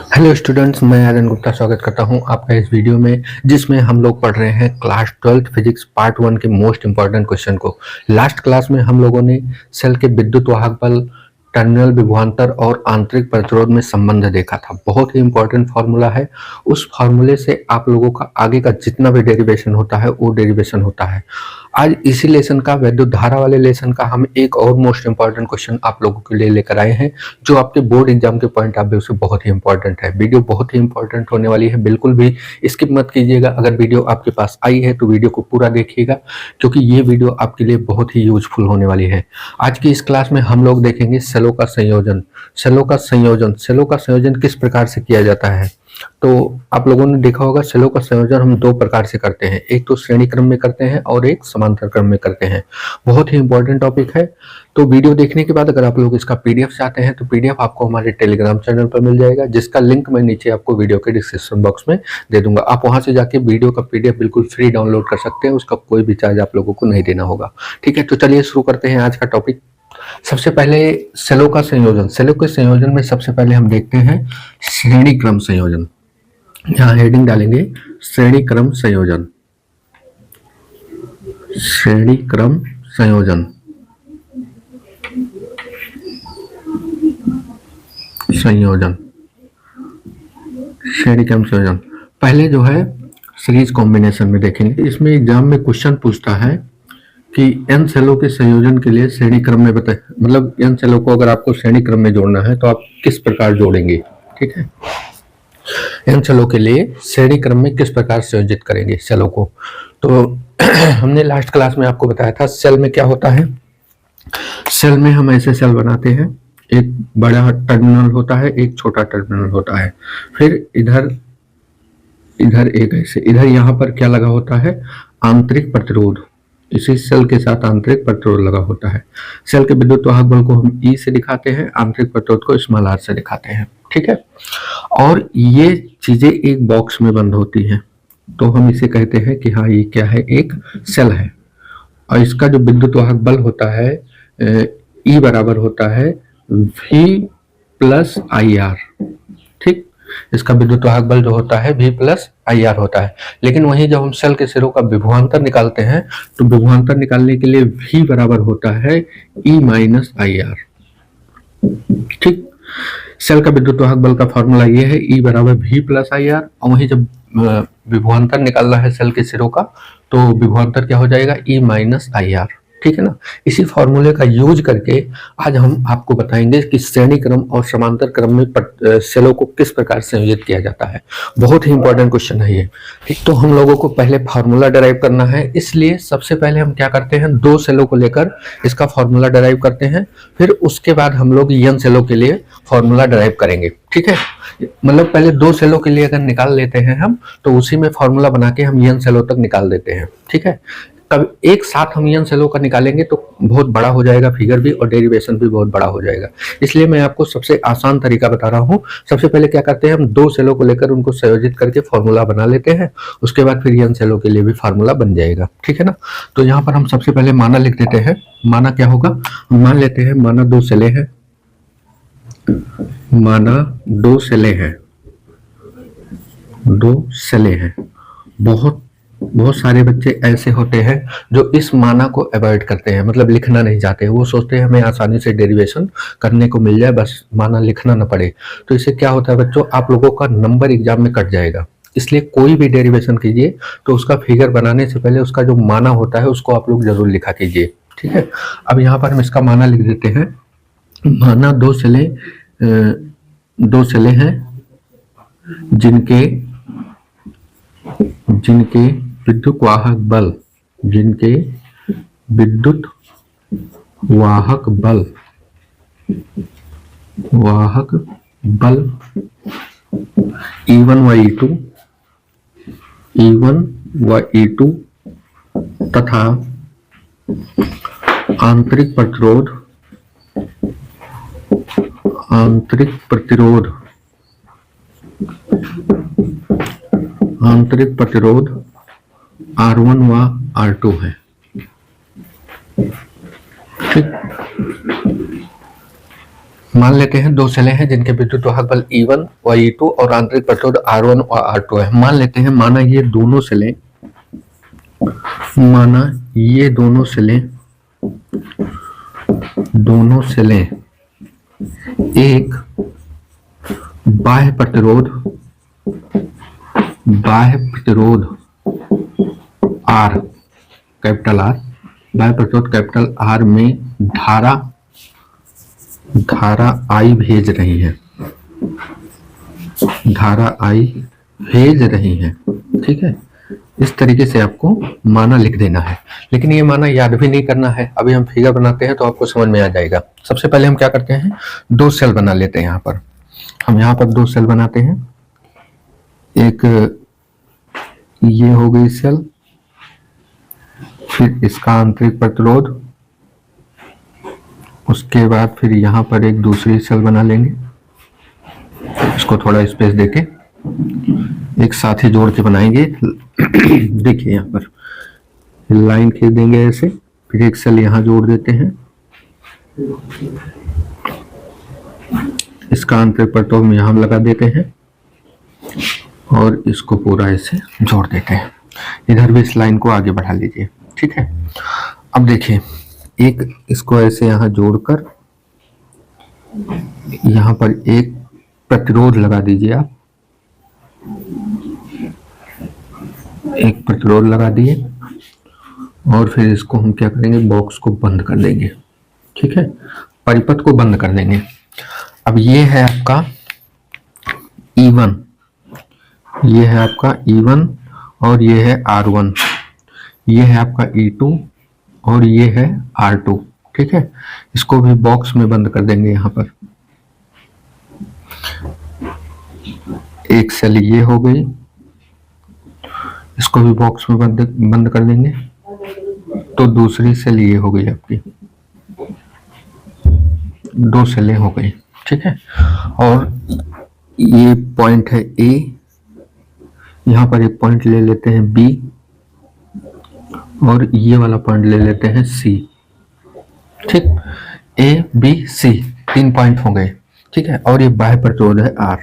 Hello students, मैं आर्यन गुप्ता स्वागत करता हूं आपका इस वीडियो में, जिसमें हम लोग पढ़ रहे हैं क्लास 12th फिजिक्स पार्ट 1 के मोस्ट इंपॉर्टेंट क्वेश्चन को। लास्ट क्लास में हम लोगों ने सेल के विद्युत वाहक बल, टर्मिनल विभवांतर और आंतरिक प्रतिरोध में संबंध देखा था। बहुत ही इंपॉर्टेंट फार्मूला है। उस फार्मूले से आप लोगों का आगे का जितना भी डेरिवेशन होता है वो डेरिवेशन होता है। आज इसी लेसन का, विद्युत धारा वाले लेसन का, हम एक और मोस्ट इंपॉर्टेंट क्वेश्चन आप लोगों के लिए लेकर आए हैं, जो आपके बोर्ड एग्जाम के पॉइंट ऑफ व्यू से बहुत ही इंपॉर्टेंट है। वीडियो बहुत ही इंपॉर्टेंट होने वाली है, बिल्कुल भी स्किप मत कीजिएगा। अगर वीडियो आपके पास आई है तो वीडियो को पूरा देखिएगा, क्योंकि ये वीडियो आपके लिए बहुत ही यूजफुल होने वाली है। आज की इस क्लास में हम लोग देखेंगे सेलों का संयोजन। सेलों का संयोजन किस प्रकार से किया जाता है। तो आप लोगों ने देखा होगा, सेलों का संयोजन हम दो प्रकार से करते हैं, एक तो श्रेणी क्रम में करते हैं और एक समांतर क्रम में करते हैं। बहुत ही इंपॉर्टेंट टॉपिक है। तो वीडियो देखने के बाद अगर आप लोग इसका पीडीएफ चाहते हैं तो पीडीएफ आपको हमारे टेलीग्राम चैनल पर मिल जाएगा, जिसका लिंक मैं नीचे आपको वीडियो के डिस्क्रिप्शन बॉक्स में दे दूंगा। आप वहां से जाके वीडियो का पीडीएफ बिल्कुल फ्री डाउनलोड कर सकते हैं, उसका कोई भी चार्ज आप लोगों को नहीं देना होगा। ठीक है, तो चलिए शुरू करते हैं आज का टॉपिक। सबसे पहले सेलों का संयोजन। सेलों के संयोजन में सबसे पहले हम देखते हैं श्रेणी क्रम संयोजन। यहाँ हेडिंग डालेंगे श्रेणी क्रम संयोजन। श्रेणी क्रम संयोजन, श्रेणी क्रम संयोजन। पहले जो है सीरीज कॉम्बिनेशन में देखेंगे। इसमें एग्जाम में क्वेश्चन पूछता है कि एन सेलों के संयोजन के लिए श्रेणी क्रम में बताए, मतलब एन सेलों को अगर आपको श्रेणी क्रम में जोड़ना है तो आप किस प्रकार जोड़ेंगे। ठीक है, एन सेलों के लिए श्रेणी क्रम में किस प्रकार संयोजित करेंगे सेलों को। तो हमने लास्ट क्लास में आपको बताया था सेल में क्या होता है। सेल में हम ऐसे सेल बनाते हैं, एक बड़ा टर्मिनल होता है, एक छोटा टर्मिनल होता है, फिर इधर एक ऐसे, इधर यहाँ पर क्या लगा होता है, आंतरिक प्रतिरोध। इसी सेल के साथ आंतरिक प्रतिरोध लगा होता है। सेल के विद्युत वाहक बल को हम ई से दिखाते हैं, आंतरिक प्रतिरोध को स्मॉल आर से दिखाते हैं। ठीक है, और ये चीजें एक बॉक्स में बंद होती हैं, तो हम इसे कहते हैं कि हाँ ये क्या है, एक सेल है। और इसका जो विद्युत वाहक बल होता है ई बराबर होता है V प्लस आई आर। ठीक, इसका विद्युत वाहक बल जो होता है V प्लस आई आर होता है। लेकिन वहीं जब हम सेल के सिरों का विभवांतर निकालते हैं तो विभवांतर निकालने के लिए V बराबर होता है E माइनस आई आर। ठीक, सेल का विद्युत वाहक बल का फॉर्मूला ये है, E बराबर V प्लस आई आर। और वहीं जब विभवांतर निकालना है सेल के सिरों का तो विभवांतर क्या हो जाएगा, E माइनस आई आर। ठीक है ना। इसी फॉर्मूले का यूज करके आज हम आपको बताएंगे कि श्रेणी क्रम और समांतर क्रम में सेलों को किस प्रकार संयोजित किया जाता है। बहुत ही इंपॉर्टेंट क्वेश्चन है ये। ठीक, तो हम लोगों को पहले फार्मूला डिराइव करना है, इसलिए सबसे पहले हम क्या करते हैं, दो सेलों को लेकर इसका फार्मूला डिराइव करते हैं, फिर उसके बाद हम लोग एन सेलों के लिए फार्मूला डिराइव करेंगे। ठीक है, मतलब पहले दो सेलों के लिए अगर निकाल लेते हैं हम, तो उसी में फार्मूला बना के हम एन सेलों तक निकाल देते हैं। ठीक है, तब एक साथ हम एन सेलों का निकालेंगे तो बहुत बड़ा हो जाएगा फिगर भी, और डेरिवेशन भी बहुत बड़ा हो जाएगा। इसलिए मैं आपको सबसे आसान तरीका बता रहा हूँ। सबसे पहले क्या करते हैं, हम दो सेलों को लेकर उनको संयोजित करके फॉर्मूला बना लेते हैं, उसके बाद फिर एन सेलों के लिए भी फार्मूला बन जाएगा। ठीक है ना। तो यहाँ पर हम सबसे पहले माना लिख देते हैं। माना क्या होगा, मान लेते हैं माना दो सेलें हैं, माना दो सेलें हैं, दो सेलें हैं। बहुत सारे बच्चे ऐसे होते हैं जो इस माना को अवॉइड करते हैं, मतलब लिखना नहीं चाहते हैं। वो सोचते हैं हमें आसानी से डेरिवेशन करने को मिल जाए, बस माना लिखना ना पड़े। तो इससे क्या होता है बच्चों, आप लोगों का नंबर एग्जाम में कट जाएगा। इसलिए कोई भी डेरिवेशन कीजिए तो उसका फिगर बनाने से पहले उसका जो माना होता है उसको आप लोग जरूर लिखा कीजिए। ठीक है, अब यहाँ पर हम इसका माना लिख देते हैं। माना दो सेलें हैं जिनके विद्युत वाहक बल, जिनके विद्युत वाहक बल E1 व E2 तथा आंतरिक प्रतिरोध R1 व R2 है। ठीक, मान लेते हैं दो सेलें हैं जिनके विद्युत वाहक बल E1 और E2 और आंतरिक प्रतिरोध R1 और R2 है। मान लेते हैं, माना ये दोनों सेलें एक बाह्य प्रतिरोध R, कैपिटल R, बाह्य प्रतिरोध कैपिटल R में धारा I भेज रही है, ठीक है। इस तरीके से आपको माना लिख देना है, लेकिन ये माना याद भी नहीं करना है। अभी हम फिगर बनाते हैं तो आपको समझ में आ जाएगा। सबसे पहले हम क्या करते हैं, दो सेल बना लेते हैं। यहाँ पर हम दो सेल बनाते हैं। एक ये हो गई सेल, फिर इसका आंतरिक प्रतिरोध, उसके बाद फिर यहाँ पर एक दूसरी सेल बना लेंगे। इसको थोड़ा स्पेस देके एक साथ ही जोड़ के बनाएंगे। देखिए यहाँ पर लाइन खींच देंगे ऐसे, फिर एक सेल यहाँ जोड़ देते हैं। इसका आंतरिक प्रतिरोध में यहाँ लगा देते हैं और इसको पूरा ऐसे जोड़ देते हैं। इधर भी इस लाइन को आगे बढ़ा लीजिए, ठीक है। अब देखिए, एक इसको ऐसे यहाँ जोड़कर यहाँ पर एक प्रतिरोध लगा दीजिए। आप एक प्रतिरोध लगा दिए और फिर इसको हम क्या करेंगे, बॉक्स को बंद कर देंगे, ठीक है। परिपथ को बंद कर देंगे। अब ये है आपका E1, ये है आपका E1 और ये है R1, ये है आपका E2 और ये है R2, ठीक है। इसको भी बॉक्स में बंद कर देंगे। यहाँ पर एक सेल ये हो गई, इसको भी बॉक्स में बंद कर देंगे। तो दूसरी सेल ये हो गई आपकी, दो सेलें हो गई, ठीक है। और ये पॉइंट है A, यहाँ पर एक पॉइंट ले लेते हैं B और ये वाला पॉइंट ले लेते हैं C, ठीक। A B C, 3 पॉइंट हो गए, ठीक है। और ये बाह्य प्रतिरोध है R,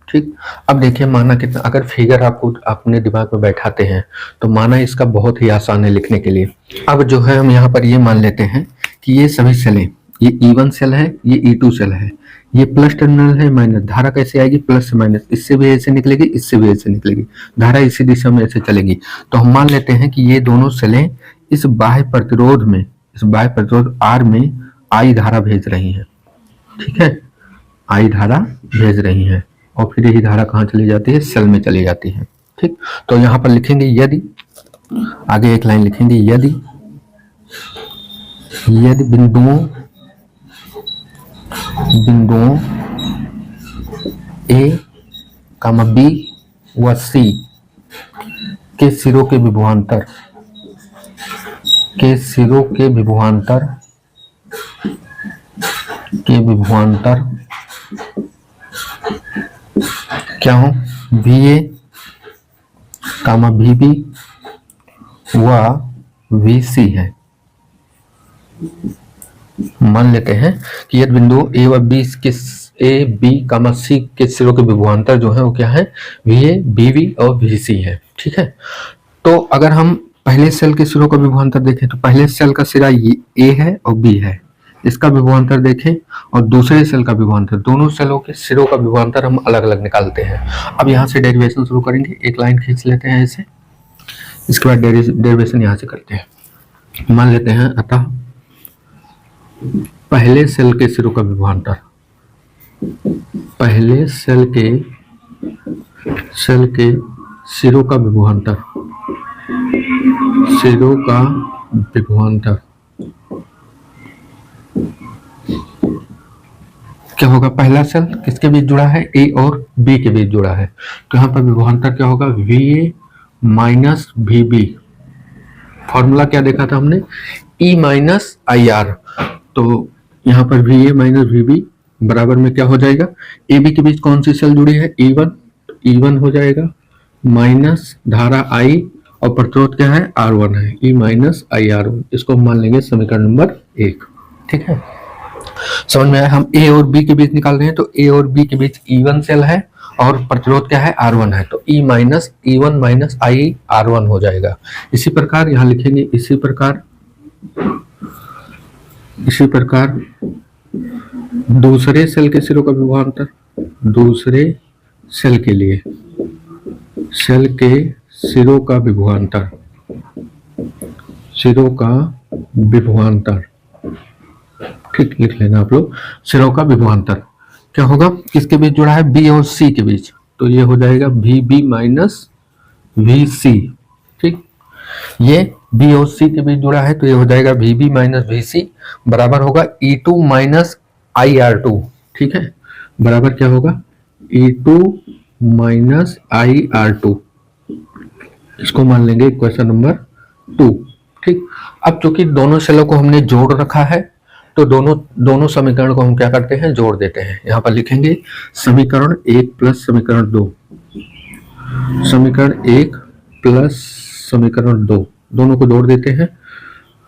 ठीक। अब देखिए माना कितना, अगर फिगर आपको अपने दिमाग में बैठाते हैं तो माना इसका बहुत ही आसान है लिखने के लिए। अब जो है हम यहाँ पर ये मान लेते हैं कि ये सभी सेलें, ये E1 सेल है, ये E2 सेल है, ये प्लस टर्मिनल है, माइनस। धारा कैसे आएगी, प्लस से माइनस, इससे भी ऐसे निकलेगी, इससे भी ऐसे निकलेगी, धारा इसी दिशा में ऐसे चलेगी। तो हम मान लेते हैं कि ये दोनों सेलें इस बाह्य प्रतिरोध R में I धारा भेज रही हैं, ठीक है। I धारा भेज रही हैं और फिर यही धारा कहाँ चली जाती है, सेल में चली जाती है, ठीक। तो यहाँ पर लिखेंगे यदि, आगे एक लाइन लिखेंगे, यदि बिंदुओं A, B व C के सिरों के विभवांतर क्या हो, VA, VB व VC है। मान लेते हैं कि यदि बिंदु A व B के C के सिरों के विभवांतर जो है वो क्या है, VA, VB और VC है, ठीक है। तो अगर हम पहले सेल के सिरों का विभवांतर देखें तो पहले सेल का सिरा A है और B है, इसका विभवांतर देखें, और दूसरे सेल का विभवांतर, दोनों सेलों के सिरों का विभवांतर हम अलग अलग निकालते हैं। अब यहाँ से डेरिवेशन शुरू करेंगे। एक लाइन खींच लेते हैं ऐसे, इसके बाद डेरिवेशन यहाँ से करते हैं। मान लेते हैं अतः पहले सेल के सिरों का विभवांतर, पहले सेल के सिरों का विभवांतर क्या होगा, पहला सेल किसके बीच जुड़ा है, A और B के बीच जुड़ा है, तो यहाँ पर विभवांतर क्या होगा, VA माइनस VB। फॉर्मूला क्या देखा था हमने, E माइनस IR। तो यहाँ पर VA माइनस VB बराबर में क्या हो जाएगा, AB के बीच कौन सी सेल जुड़ी है, E1 हो जाएगा, माइनस धारा I और प्रतिरोध क्या है, R1 है, E माइनस IR1। इसको मान लेंगे समीकरण नंबर 1, ठीक है। समझ में आया? हम ए और बी के बीच निकाल रहे हैं, तो ए और बी के बीच E1 सेल है और प्रतिरोध क्या है, R1 है, तो E माइनस E1 माइनस आई R1 हो जाएगा। इसी प्रकार यहां लिखेंगे, इसी प्रकार दूसरे सेल के सिरों का विभवांतर, दूसरे सेल के लिए सेल के सिरों का विभवांतर, सिरों का विभवांतर, ठीक लिख लेना आप लोग। सिरों का विभवांतर क्या होगा, किसके बीच जुड़ा है, बी और सी के बीच, तो ये हो जाएगा VB माइनस VC। ठीक, ये बी और सी के बीच जुड़ा है, तो ये हो जाएगा VB माइनस VC बराबर होगा E2 माइनस IR2। ठीक है, बराबर क्या होगा, E2 माइनस IR2। इसको मान लेंगे क्वेश्चन नंबर 2। ठीक, अब चूंकि दोनों सेलों को हमने जोड़ रखा है, तो दोनों समीकरण को हम क्या करते हैं, जोड़ देते हैं। यहां पर लिखेंगे समीकरण 1 प्लस समीकरण 2, समीकरण 1 प्लस समीकरण 2, दोनों को जोड़ देते हैं,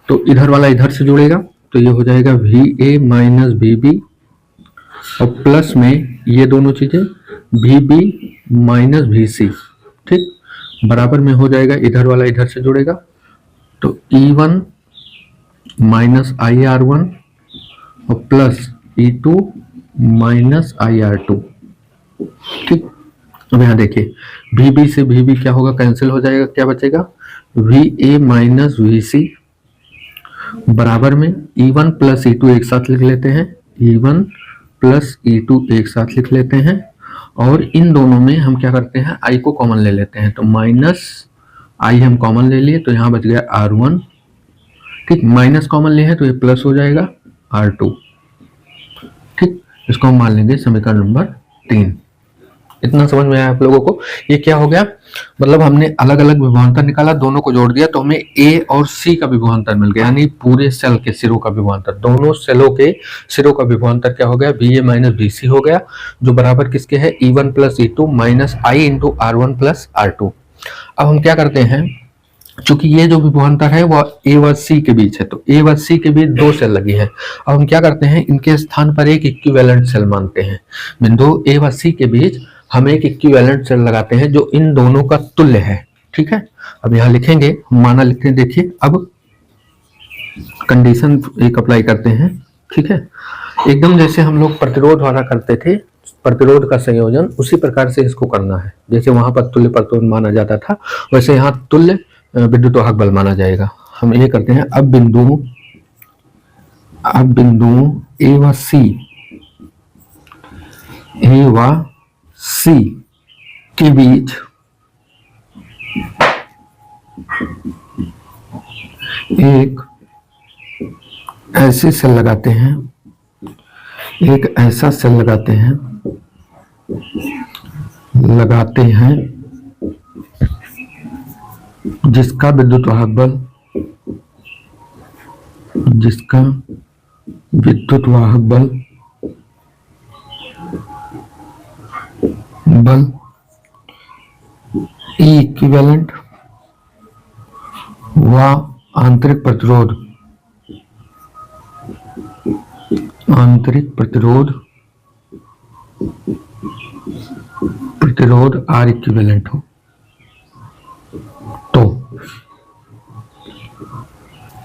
तो इधर वाला इधर से जुड़ेगा, तो ये हो जाएगा VA माइनस VB और प्लस में ये दोनों चीजें VB माइनस VC। ठीक, बराबर में हो जाएगा, इधर वाला इधर से जुड़ेगा, तो E1 माइनस IR1 और प्लस E2 माइनस IR2। ठीक, अब यहां देखिए VB से VB क्या होगा, कैंसिल हो जाएगा, क्या बचेगा, VA माइनस VC बराबर में E1 प्लस E2 एक साथ लिख लेते हैं, E1 प्लस E2 एक साथ लिख लेते हैं, और इन दोनों में हम क्या करते हैं, I को कॉमन ले लेते हैं, तो माइनस I हम कॉमन ले लिए, तो यहां बच गया R1। ठीक, माइनस कॉमन लिए हैं तो ये प्लस हो जाएगा R2। ठीक, इसको हम मान लेंगे समीकरण नंबर 3। इतना समझ में आया आप लोगों को? ये क्या हो गया, मतलब हमने अलग अलग विभवांतर निकाला, दोनों को जोड़ दिया, तो हमें A और C का विभवांतर मिल गया, यानी पूरे सेल के सिरों का विभवांतर, दोनों सेलों के सिरों का विभवांतर क्या हो गया, VA माइनस VC हो गया, जो बराबर किसके है, E1 plus E2 minus I into R1 plus R2। अब हम क्या करते हैं, चूंकि ये जो विभवांतर है वो A व C के बीच है, तो A व C के बीच दो सेल लगी है। अब हम क्या करते हैं, इनके स्थान पर एक इक्विवेलेंट सेल मानते हैं। बिंदु A व C के बीच हम एक इक्विवेलेंट सेल लगाते हैं जो इन दोनों का तुल्य है। ठीक है, अब यहां लिखेंगे, माना लिखते हैं, देखिए अब कंडीशन एक अप्लाई करते हैं। ठीक है, एकदम जैसे हम लोग प्रतिरोध वाला करते थे, प्रतिरोध का संयोजन, उसी प्रकार से इसको करना है। जैसे वहां पर तुल्य प्रतिरोध माना जाता था, वैसे यहाँ तुल्य विद्युत वाहक बल माना जाएगा। हम ये करते हैं, अब बिंदु ए व सी के बीच एक ऐसे सेल लगाते हैं, एक ऐसा सेल लगाते हैं जिसका विद्युत वाहक बल E इक्विवेलेंट व आंतरिक प्रतिरोध R इक्विवेलेंट हो, तो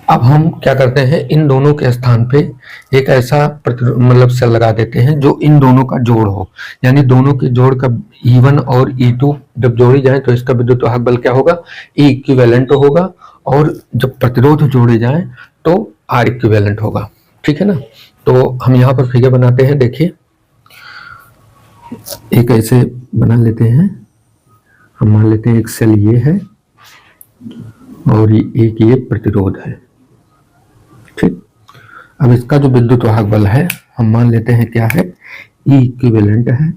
अब हम क्या करते हैं, इन दोनों के स्थान पे एक ऐसा मतलब सेल लगा देते हैं जो इन दोनों का जोड़ हो, यानी दोनों के जोड़ का E1 और E2 जब जोड़ी जाए तो इसका विद्युत वाहक बल क्या होगा, E इक्विवेलेंट होगा, और जब प्रतिरोध जोड़े जाए तो R इक्विवेलेंट होगा। ठीक है ना, तो हम यहाँ पर फिगर बनाते हैं। देखिए एक ऐसे बना लेते हैं, हम मान लेते हैं एक सेल ये है और एक ये प्रतिरोध है। ठीक, अब इसका जो विद्युत वाहक बल है हम मान लेते हैं क्या है, E इक्विवेलेंट है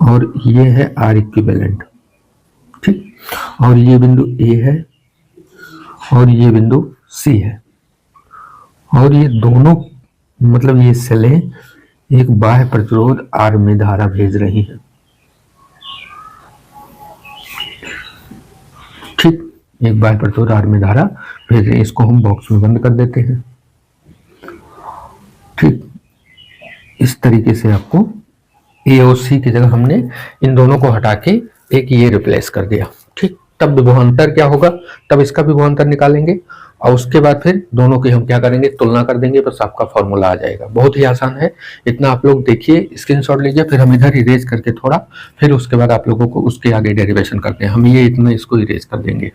और ये है R इक्विवेलेंट। ठीक, और ये बिंदु A है और ये बिंदु C है, और ये दोनों मतलब ये सेलें एक बाह्य प्रतिरोध R में धारा भेज रही हैं। ठीक, एक बाह्य प्रतिरोध R में धारा भेज रही है। इसको हम बॉक्स में बंद कर देते हैं। ठीक, इस तरीके से आपको ए और सी की जगह हमने इन दोनों को हटा के एक ये रिप्लेस कर दिया। ठीक, तब विभवांतर क्या होगा, तब इसका विभवांतर निकालेंगे और उसके बाद फिर दोनों की हम क्या करेंगे, तुलना कर देंगे, बस आपका फॉर्मूला आ जाएगा। बहुत ही आसान है, इतना आप लोग देखिए, स्क्रीनशॉट लीजिए, फिर हम इधर इरेज करके थोड़ा, फिर उसके बाद आप लोगों को उसके आगे डेरिवेशन करते हैं। हम ये इतना इसको इरेज कर देंगे।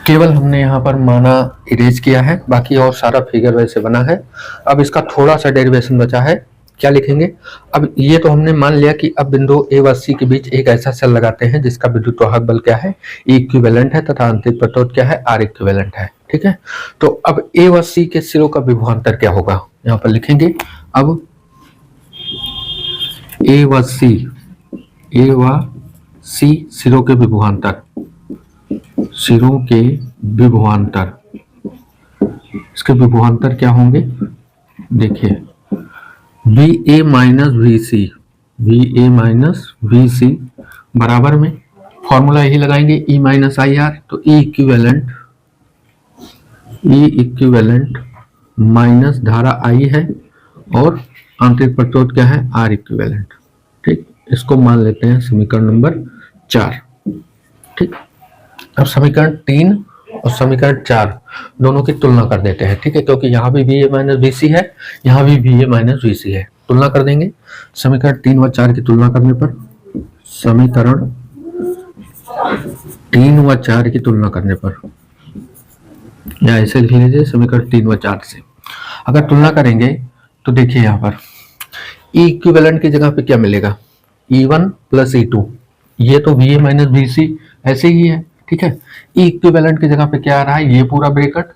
केवल हमने यहाँ पर माना इरेज किया है, बाकी और सारा फिगर वैसे बना है। अब इसका थोड़ा सा डेरिवेशन बचा है, क्या लिखेंगे। अब ये तो हमने मान लिया कि अब बिंदु ए व सी के बीच एक ऐसा सेल लगाते हैं जिसका विद्युत वाहक बल क्या है, E इक्विवेलेंट है, तथा आंतरिक प्रतिरोध क्या है, R इक्विवेलेंट है। ठीक है, तो अब ए व सी के सिरों का विभवांतर क्या होगा, यहाँ पर लिखेंगे। अब ए व सी सिरों के विभवांतर, सिरों के विभवांतर, इसके विभवांतर क्या होंगे, देखिए वी ए माइनस वी सी बराबर में फॉर्मूला यही लगाएंगे, E माइनस आई आर। तो E इक्विवेलेंट माइनस धारा I है और आंतरिक प्रतिरोध क्या है, R इक्विवेलेंट। ठीक, इसको मान लेते हैं समीकरण नंबर 4। ठीक, अब समीकरण 3 और समीकरण 4 दोनों की तुलना कर देते हैं। ठीक है, क्योंकि यहाँ भी वी ए माइनस वी सी है, यहाँ भी वी ए माइनस वी सी है, तुलना कर देंगे। समीकरण 3 व 4 की तुलना करने पर, समीकरण 3 व 4 की तुलना करने पर, या ऐसे लिख लीजिए समीकरण 3 व 4 से अगर तुलना करेंगे तो देखिए यहाँ पर E इक्विवेलेंट की जगह पे क्या मिलेगा, E1 प्लस E2, ये तो वी ए माइनस वी सी ऐसे ही है। ठीक है, E इक्विवेलेंट की जगह पे क्या आ रहा है, ये पूरा ब्रैकेट,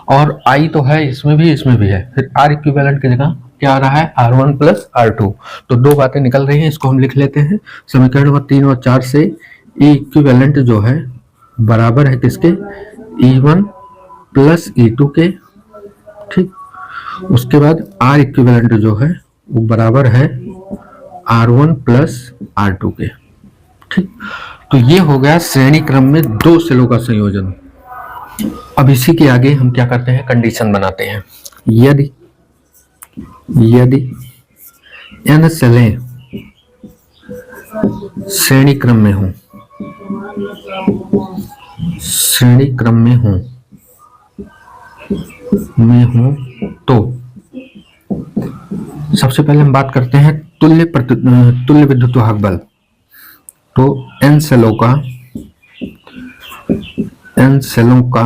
और I तो है इसमें भी है, फिर R इक्विवेलेंट की जगह क्या आ रहा है, R1 प्लस R2। तो दो बातें निकल रही हैं, इसको हम लिख लेते हैं। समीकरण नंबर 3 और 4 से E इक्विवेलेंट जो है बराबर है किसके, E1 प्लस E2 के। ठीक, उसके बाद R इक्विवेलेंट जो है वो बराबर है R1 प्लस R2 के। ठीक, तो ये हो गया श्रेणी क्रम में दो सेलों का संयोजन। अब इसी के आगे हम क्या करते हैं, कंडीशन बनाते हैं। यदि n सेलें श्रेणी क्रम में हूं तो सबसे पहले हम बात करते हैं तुल्य विद्युत वाहक बल। तो n सेलों का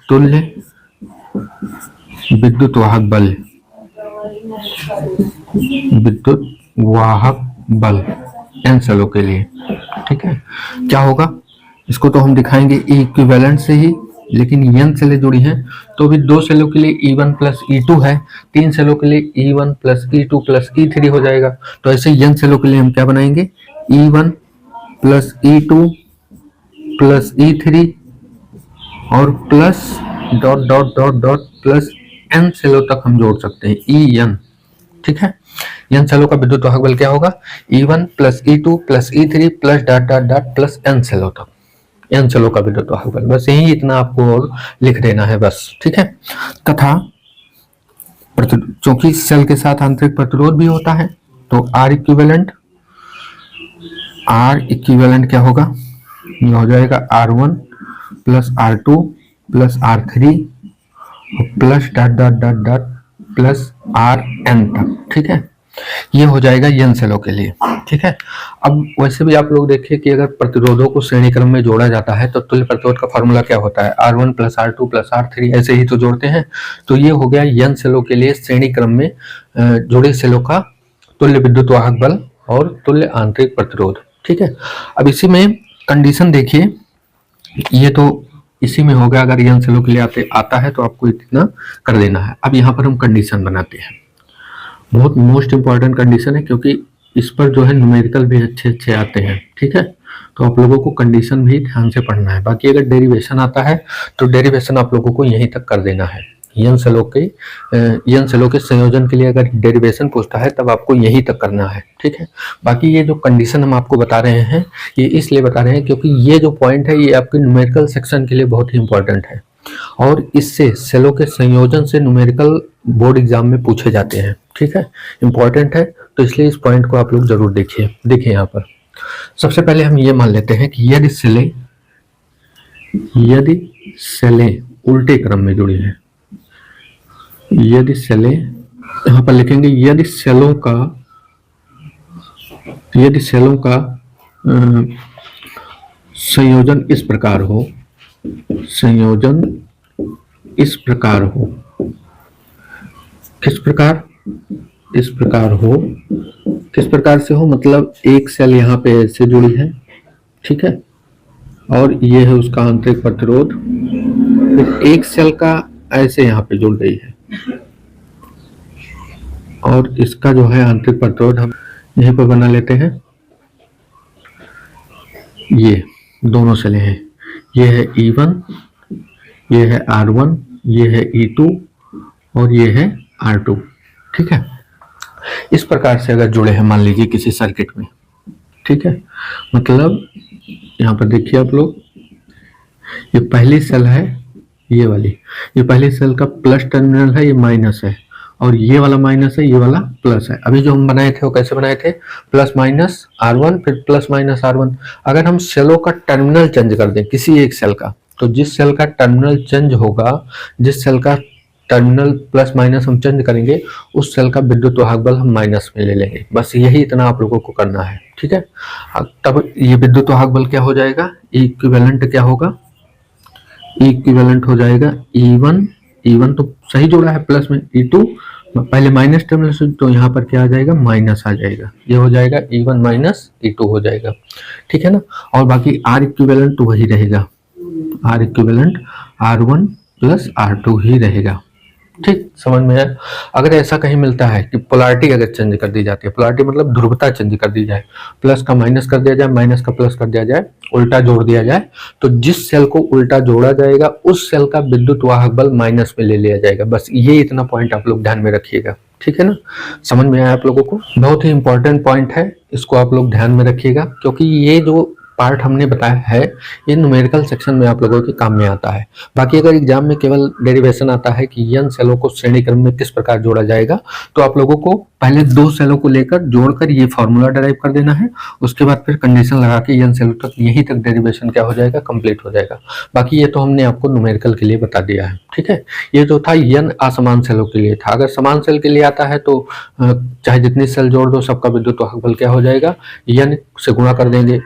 तुल्य विद्युत वाहक बल n सेलों के लिए। ठीक है, क्या होगा, इसको तो हम दिखाएंगे E इक्विवेलेंट से ही, लेकिन n सेलें जुड़ी हैं तो भी दो सेलों के लिए E1 प्लस E2 है, तीन सेलों के लिए E1 plus E2 plus E3 हो जाएगा। तो ऐसे n सेलों के लिए हम क्या बनाएंगे, E1 plus E2 plus E3 और plus dot dot dot dot plus n सेलों तक हम जोड़ सकते हैं, En। ठीक है, n सेलों का विद्युत वाहक बल क्या होगा, E1 plus E2 plus E3 plus dot dot dot plus n सेलों तक, n सेलों का विद्युत वाहक बल। बस यही इतना आपको और लिख देना है बस। ठीक है, तथा चूंकि सेल के साथ आंतरिक प्रतिरोध भी होता है तो R इक्विवेलेंट क्या होगा, ये हो जाएगा R1 plus R2 plus R3 plus dot dot dot dot plus Rn तक। ठीक है, ये हो जाएगा n सेलों के लिए। ठीक है, अब वैसे भी आप लोग देखिए कि अगर प्रतिरोधों को श्रेणी क्रम में जोड़ा जाता है तो तुल्य प्रतिरोध का फॉर्मूला क्या होता है, R1 plus R2 plus R3, ऐसे ही तो जोड़ते हैं। तो ये हो गया n सेलों के लिए श्रेणी क्रम में जुड़े सेलों का तुल्य विद्युत वाहक बल और तुल्य आंतरिक प्रतिरोध। ठीक है, अब इसी में कंडीशन देखिए, ये तो इसी में होगा, अगर n सेलों के लिए आता है तो आपको इतना कर देना है। अब यहाँ पर हम कंडीशन बनाते हैं, बहुत मोस्ट इंपॉर्टेंट कंडीशन है, क्योंकि इस पर जो है न्यूमेरिकल भी अच्छे आते हैं। ठीक है, तो आप लोगों को कंडीशन भी ध्यान से पढ़ना है। बाकी अगर डेरिवेशन आता है तो डेरिवेशन आप लोगों को यहीं तक कर देना है। यन सेलों के संयोजन के लिए अगर डेरिवेशन पूछता है तब आपको यही तक करना है, ठीक है। बाकी ये जो कंडीशन हम आपको बता रहे हैं ये इसलिए बता रहे हैं क्योंकि ये जो पॉइंट है ये आपके न्यूमेरिकल सेक्शन के लिए बहुत ही इंपॉर्टेंट है और इससे सेलों के संयोजन से न्यूमेरिकल बोर्ड एग्जाम में पूछे जाते हैं, ठीक है, इंपॉर्टेंट है। तो इसलिए इस पॉइंट को आप लोग जरूर देखिए यहाँ पर सबसे पहले हम ये मान लेते हैं कि यदि सेलें उल्टे क्रम में जुड़ी है, यदि सेलें यहां पर लिखेंगे यदि सेलों का संयोजन इस प्रकार हो, किस प्रकार से हो मतलब एक सेल यहाँ पे ऐसे जुड़ी है, ठीक है, और ये है उसका आंतरिक प्रतिरोध, फिर एक सेल का ऐसे यहाँ पे जुड़ गई है और इसका जो है आंतरिक प्रतिरोध हम यहीं पर बना लेते हैं। ये दोनों सेलें हैं, ये है E1, ये है R1, ये है E2 और ये है R2, ठीक है। इस प्रकार से अगर जुड़े हैं मान लीजिए किसी सर्किट में, ठीक है, मतलब यहाँ पर देखिए आप लोग, ये पहली सेल है, ये वाली, ये पहली सेल का प्लस टर्मिनल है, ये माइनस है और ये वाला माइनस है, ये वाला प्लस है। अभी जो हम बनाए थे वो कैसे बनाए थे, प्लस माइनस R1 फिर प्लस माइनस R1। अगर हम सेलों का टर्मिनल चेंज कर दें किसी एक सेल का, तो जिस सेल का टर्मिनल चेंज होगा, जिस सेल का टर्मिनल प्लस माइनस हम चेंज करेंगे उस सेल का विद्युत वाहक बल हम माइनस में ले लेंगे। बस यही इतना आप लोगों को करना है, ठीक है। तब ये विद्युत वाहक बल क्या हो जाएगा, इक्विवेलेंट क्या होगा, इक्विवेलेंट हो जाएगा E1 तो सही जोड़ा है प्लस में, E2 पहले माइनस टर्मिनल से, तो यहाँ पर क्या आ जाएगा, माइनस आ जाएगा, ये हो जाएगा E1 माइनस E2 हो जाएगा, ठीक है ना। और बाकी R इक्विवेलेंट तो वही रहेगा, R equivalent R1 plus R2 ही रहेगा, ठीक, समझ में आया। अगर ऐसा कहीं मिलता है कि पोलैरिटी अगर चेंज कर दी जाती है, पोलैरिटी मतलब ध्रुवता चेंज कर दी जाए, प्लस का माइनस कर दिया जाए, माइनस का प्लस कर दिया जाए, उल्टा जोड़ दिया जाए, तो जिस सेल को उल्टा जोड़ा जाएगा उस सेल का विद्युत वाहक बल माइनस में ले लिया जाएगा। बस ये इतना पॉइंट आप लोग ध्यान में रखिएगा, ठीक है ना, समझ में आया आप लोगों को। बहुत ही इंपॉर्टेंट पॉइंट है, इसको आप लोग ध्यान में रखिएगा क्योंकि ये जो पार्ट हमने बताया है ये न्यूमेरिकल सेक्शन में आप लोगों के काम में आता है। बाकी अगर एग्जाम में केवल डेरिवेशन आता है कि यन सेलों को श्रेणी क्रम में किस प्रकार जोड़ा जाएगा, तो आप लोगों को पहले दो सेलों को लेकर जोड़कर ये फॉर्मूला डराइव कर देना है, उसके बाद फिर कंडीशन लगा के यन सेलों तक यहीं तक डेरिवेशन क्या हो जाएगा, कंप्लीट हो जाएगा। बाकी ये तो हमने आपको न्यूमेरिकल के लिए बता दिया है, ठीक है। ये जो था यन असमान सेलों के लिए था, अगर समान सेल के लिए आता है तो चाहे जितनी सेल जोड़ दो सबका विद्युत वाहक बल क्या हो जाएगा, यन से गुणा कर देंगे,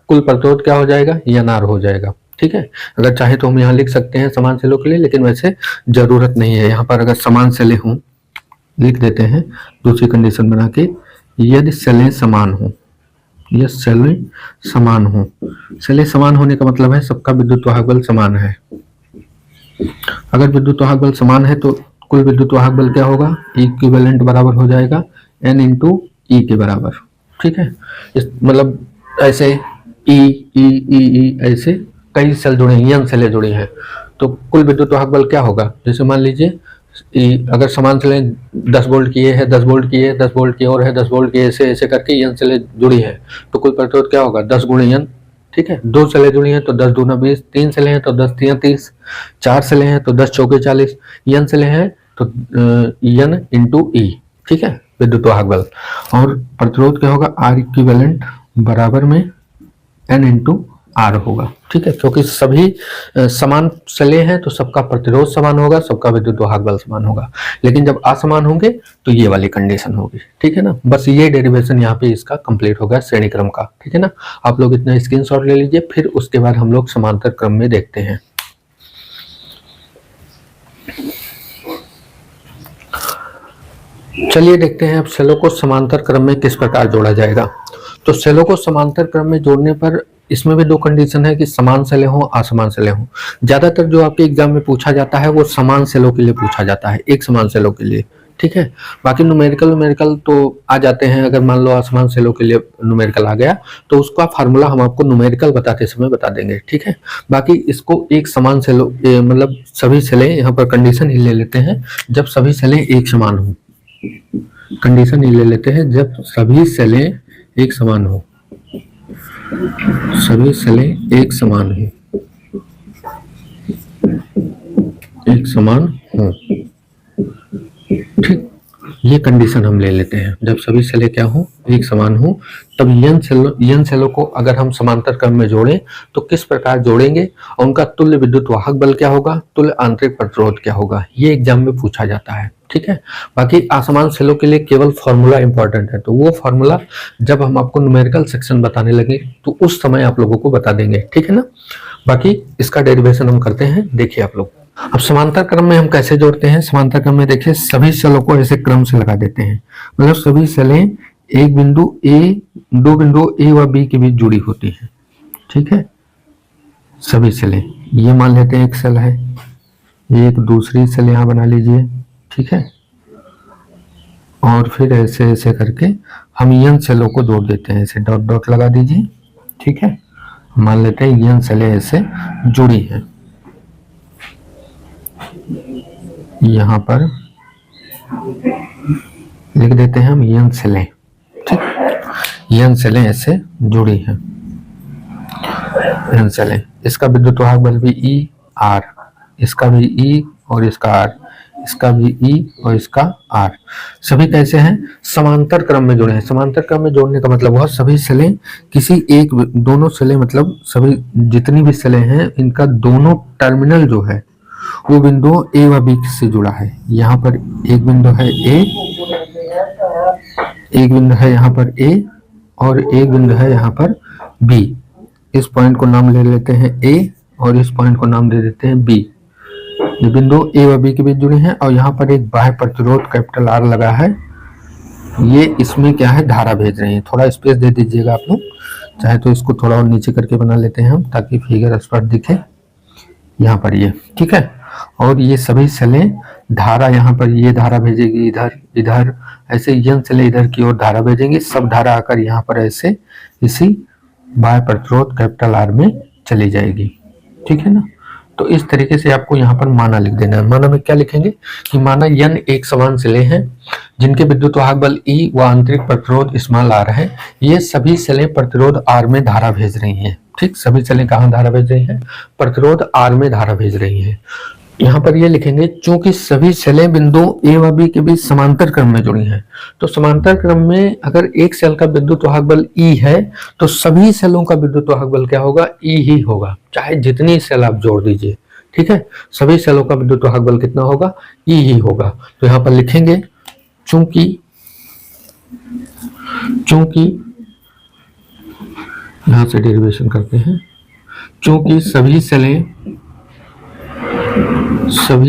कुल प्रतिरोध क्या हो जाएगा, NR हो जाएगा, ठीक है। अगर चाहे तो हम यहाँ लिख सकते हैं समान सेलों के लिए, लेकिन वैसे जरूरत नहीं है। यहाँ पर अगर समान सेलें हों लिख देते हैं दूसरी कंडीशन बना के, यदि सेलें समान हों, यह सेलें समान हों, सेलें समान होने का मतलब है सबका विद्युत वाहक बल समान है। अगर विद्युत वाहक बल समान है तो कुल विद्युत वाहक बल क्या होगा, इक्विवेलेंट बराबर हो जाएगा N × E के बराबर, ठीक है। इस मतलब ऐसे ई ऐसे कई सेल जुड़े हैं, यन सेलें जुड़ी हैं, तो कुल विद्युत वाहक बल क्या होगा, जैसे मान लीजिए अगर समान सेलें 10 वोल्ट की है, 10 वोल्ट की है, 10 वोल्ट की और है 10 वोल्ट की, ऐसे ऐसे करके यन सेलें जुड़ी है, तो कुल प्रतिरोध क्या होगा 10 × N, ठीक है। 2 सेलें जुड़ी हैं तो 10 × 2 = 20, 3 सेलें हैं तो 10 × 3 = 30, 4 सेलें हैं तो 10 × 4 = 40, यन सेलें हैं तो N × E, ठीक है, विद्युत वाहक बल। और प्रतिरोध क्या होगा, R इक्विवेलेंट बराबर में N × R होगा, ठीक है, क्योंकि सभी समान सेलें हैं तो सबका प्रतिरोध समान होगा, सबका विद्युत वाहक बल समान होगा। लेकिन जब असमान होंगे तो ये वाली कंडीशन होगी, ठीक है ना। बस ये डेरिवेशन यहाँ पे इसका कंप्लीट हो गया श्रेणी क्रम का, ठीक है ना। आप लोग इतना स्क्रीनशॉट ले लीजिए, फिर उसके बाद हम लोग समांतर क्रम में देखते हैं। चलिए देखते हैं अब सेलों को समांतर क्रम में किस प्रकार जोड़ा जाएगा। तो सेलों को समांतर क्रम में जोड़ने पर इसमें भी दो कंडीशन है कि समान सेलें हों, असमान सेलें हों। ज्यादातर जो आपके एग्जाम में पूछा जाता है वो समान सेलों के लिए पूछा जाता है, एक समान सेलों के लिए, ठीक है। बाकी न्यूमेरिकल तो आ जाते हैं, अगर मान लो असमान सेलों के लिए न्यूमेरिकल आ गया तो उसका फार्मूला हम आपको न्यूमेरिकल बताते समय बता देंगे, ठीक है। बाकी इसको एक समान सेलों मतलब सभी सेलें, यहाँ पर कंडीशन ही ले लेते हैं जब सभी सेलें एक समान हो, कंडीशन ही ले लेते हैं जब सभी सेलें एक समान हो, सभी सेलें एक समान हो, एक समान हो, ठीक। ये कंडीशन हम ले लेते हैं जब सभी सेलें क्या हो, एक समान हो। तब यन सेलों को अगर हम समांतर क्रम में जोड़ें तो किस प्रकार जोड़ेंगे और उनका तुल्य विद्युत वाहक बल क्या होगा, तुल्य आंतरिक प्रतिरोध क्या होगा, ये एग्जाम में पूछा जाता है, ठीक है। बाकी असमान सेलों के लिए केवल फॉर्मूला इंपॉर्टेंट है, तो वो फॉर्मूला जब हम आपको न्यूमेरिकल सेक्शन बताने लगे तो उस समय आप लोगों को बता देंगे, ठीक है ना। बाकी इसका डेरिवेशन हम करते हैं, देखिए आप लोग। अब समांतर क्रम में हम कैसे जोड़ते हैं, समांतर क्रम में देखिए सभी सेलों को ऐसे क्रम से लगा देते हैं, मतलब सभी सेलें एक बिंदु ए, दो बिंदु ए व बी के बीच जुड़ी होती हैं, ठीक है। सभी सेलें, ये मान लेते हैं एक सेल है, एक दूसरी सेल यहां बना लीजिए, ठीक है। और फिर ऐसे ऐसे करके हम यन सेलों को जोड़ देते हैं, ऐसे डॉट डॉट लगा दीजिए, ठीक है। मान लेते हैं यन सेलें ऐसे जुड़ी हैं, यहां पर लिख देते हैं हम यन सेलें, ठीक। यन सेलें ऐसे जुड़ी हैं, यन सेलें, इसका विद्युत वाहक बल भी ई आर, इसका भी ई और इसका आर, इसका भी ई और इसका आर। सभी कैसे हैं, समांतर क्रम में जुड़े हैं। समांतर क्रम में जोड़ने का मतलब हुआ सभी सेलें किसी एक, दोनों सेलें मतलब सभी जितनी भी सेलें हैं इनका दोनों टर्मिनल जो है वो बिंदु ए व बी से जुड़ा है। यहाँ पर एक बिंदु है ए, एक बिंदु है यहाँ पर ए और एक बिंदु है यहाँ पर बी। इस पॉइंट को नाम ले लेते हैं ए और इस पॉइंट को नाम दे देते हैं बी। ये बिंदु ए व बी के बीच जुड़े हैं और यहाँ पर एक बाह्य प्रतिरोध कैपिटल आर लगा है, ये इसमें क्या है, धारा भेज रहे हैं। थोड़ा स्पेस दे दीजिएगा आप लोग, चाहे तो इसको थोड़ा और नीचे करके बना लेते हैं हम ताकि फिगर स्पष्ट दिखे, यहाँ पर ये, ठीक है। और ये सभी सेलें धारा, यहाँ पर ये धारा भेजेगी इधर इधर, ऐसे यन सेलें इधर की ओर धारा भेजेंगी, सब धारा आकर यहाँ पर ऐसे इसी बाह्य प्रतिरोध कैपिटल आर में चली जाएगी, ठीक है ना। तो इस तरीके से आपको यहाँ पर माना लिख देना है। माना में क्या लिखेंगे कि माना यन एक समान सेलें हैं जिनके विद्युत वाहक बल ई व आंतरिक प्रतिरोध स्मॉल आर है, ये सभी सेलें प्रतिरोध आर में धारा भेज रही हैं, ठीक। सभी सेलें कहाँ धारा भेज रही हैं, प्रतिरोध आर में धारा भेज रही हैं। यहाँ पर ये लिखेंगे चूंकि सभी सेलें बिंदु ए व बी के बीच समांतर क्रम में जुड़ी हैं, तो समांतर क्रम में अगर एक सेल का विद्युत वाहक बल ई है तो सभी सेलों का विद्युत वाहक बल क्या होगा, ई ही होगा, चाहे जितनी सेल आप जोड़ दीजिए, ठीक है। सभी सेलों का विद्युत वाहक बल कितना होगा, ई ही होगा। तो यहाँ पर लिखेंगे चूंकि यहां से डेरिवेशन करते हैं, चूंकि सभी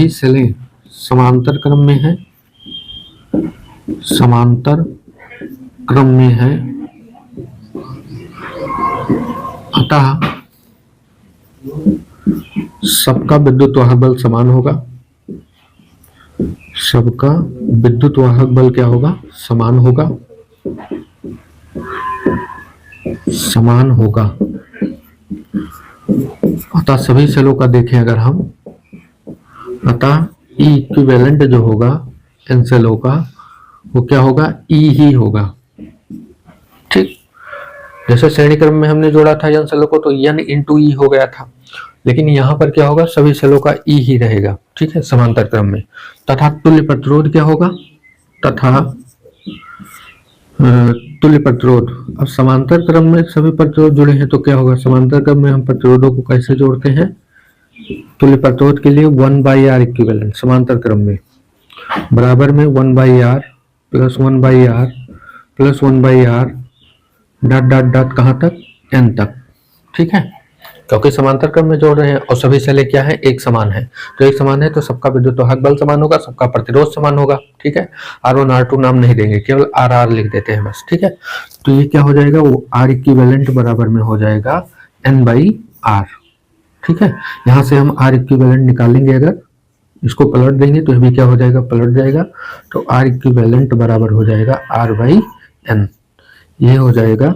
सेलें समांतर क्रम में है, समांतर क्रम में है, अतः सबका विद्युत वाहक बल समान होगा, सबका विद्युत वाहक बल क्या होगा, समान होगा, समान होगा। अतः सभी सेलों का देखें अगर हम, अतः ई इक्विवेलेंट जो होगा इन सेलों का वो क्या होगा, ई ही होगा, ठीक। जैसे श्रेणी क्रम में हमने जोड़ा था यन सेलों को तो यन इंटू ई हो गया था, लेकिन यहाँ पर क्या होगा, सभी सेलों का ई ही रहेगा, ठीक है, समांतर क्रम में। तथा तुल्य प्रतिरोध क्या होगा, तथा तुल्य प्रतिरोध, अब समांतर क्रम में सभी प्रतिरोध जुड़े हैं तो क्या होगा, समांतर क्रम में हम प्रतिरोधों को कैसे जोड़ते हैं, तुल्य प्रतिरोध के लिए 1/r इक्विवेलेंट समांतर क्रम में बराबर में 1/r plus 1/r plus 1/r dot dot dot कहां तक, n तक, ठीक है। क्योंकि समांतर क्रम में जोड़ रहे हैं और सभी सेलें क्या है, एक समान है, तो एक समान है तो सबका विद्युत वाहक बल समान होगा, सबका प्रतिरोध समान होगा, ठीक है। R1 R2 नाम नहीं देंगे, केवल RR लिख देते हैं बस, ठीक है। तो ये क्या हो जाएगा, वो R इक्विवेलेंट बराबर में हो जाएगा N/R, ठीक है। यहां से हम R इक्विवेलेंट निकालेंगे अगर इसको पलट देंगे तो ये भी क्या हो जाएगा, पलट जाएगा। तो आर इक्विवेलेंट बराबर हो जाएगा आर बाई एन। ये हो जाएगा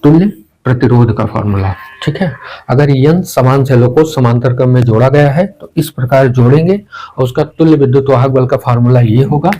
तुल्य प्रतिरोध का फॉर्मूला। ठीक है, अगर एन समान सेलों को समांतर क्रम में जोड़ा गया है तो इस प्रकार जोड़ेंगे और उसका तुल्य विद्युत वाहक बल का फॉर्मूला ये होगा।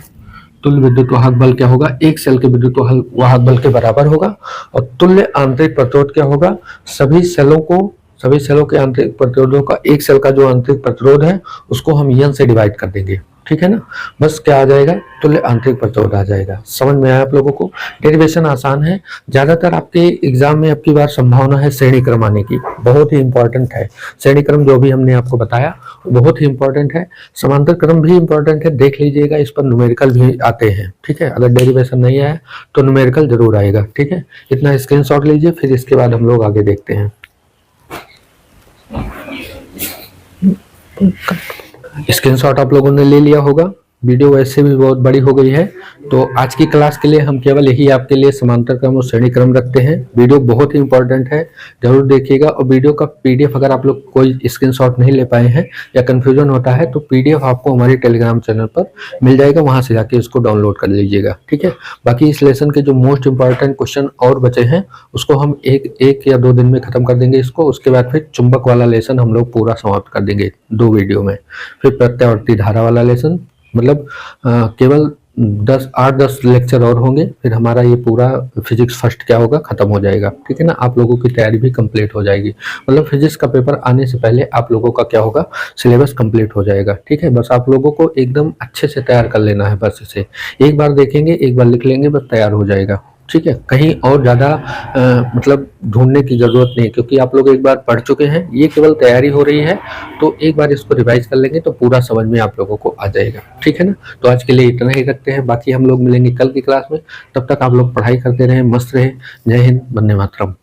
तुल्य विद्युत वाहक बल क्या होगा, एक सेल के विद्युत वाहक बल के बराबर होगा। और तुल्य आंतरिक प्रतिरोध क्या होगा, सभी सेलों के आंतरिक प्रतिरोधों का एक सेल का जो आंतरिक प्रतिरोध है उसको हम एन से डिवाइड कर देंगे। ठीक है ना, बस क्या आ जाएगा, तुल्य आंतरिक प्रतिरोध आ जाएगा। समझ में आया आप लोगों को? डेरिवेशन आसान है। ज्यादातर आपके एग्जाम में अब की बार संभावना है श्रेणी क्रम आने की, बहुत ही इंपॉर्टेंट है। श्रेणी क्रम जो भी हमने आपको बताया बहुत ही इंपॉर्टेंट है। समांतर क्रम भी इंपॉर्टेंट है, देख लीजिएगा, इस पर न्यूमेरिकल भी आते हैं। ठीक है, अगर डेरिवेशन नहीं आया तो न्यूमेरिकल जरूर आएगा। ठीक है, इतना स्क्रीनशॉट लीजिए, फिर इसके बाद हम लोग आगे देखते हैं। स्क्रीनशॉट आप लोगों ने ले लिया होगा। वीडियो वैसे भी बहुत बड़ी हो गई है, तो आज की क्लास के लिए हम केवल यही आपके लिए समांतर क्रम और श्रेणी क्रम रखते हैं। वीडियो बहुत ही इंपॉर्टेंट है, जरूर देखिएगा। और वीडियो का पीडीएफ अगर आप लोग कोई स्क्रीनशॉट नहीं ले पाए हैं या कंफ्यूजन होता है तो पीडीएफ आपको हमारे टेलीग्राम चैनल पर मिल जाएगा, वहां से जाके उसको डाउनलोड कर लीजिएगा। ठीक है, बाकी इस लेसन के जो मोस्ट इंपॉर्टेंट क्वेश्चन और बचे हैं उसको हम एक या 2 दिन में खत्म कर देंगे इसको। उसके बाद फिर चुंबक वाला लेसन हम लोग पूरा समाप्त कर देंगे 2 वीडियो में। फिर प्रत्यावर्ती धारा वाला लेसन, मतलब केवल 8-10 लेक्चर और होंगे, फिर हमारा ये पूरा फिजिक्स फर्स्ट क्या होगा, खत्म हो जाएगा। ठीक है ना, आप लोगों की तैयारी भी कंप्लीट हो जाएगी। मतलब फिजिक्स का पेपर आने से पहले आप लोगों का क्या होगा, सिलेबस कंप्लीट हो जाएगा। ठीक है, बस आप लोगों को एकदम अच्छे से तैयार कर लेना है। बस इसे एक बार देखेंगे, एक बार लिख लेंगे, बस तैयार हो जाएगा। ठीक है, कहीं और ज़्यादा मतलब ढूंढने की ज़रूरत नहीं, क्योंकि आप लोग एक बार पढ़ चुके हैं, ये केवल तैयारी हो रही है। तो एक बार इसको रिवाइज कर लेंगे तो पूरा समझ में आप लोगों को आ जाएगा। ठीक है ना, तो आज के लिए इतना ही रखते हैं, बाकी हम लोग मिलेंगे कल की क्लास में। तब तक आप लोग पढ़ाई करते रहें, मस्त रहें। जय हिंद, वंदे मातरम।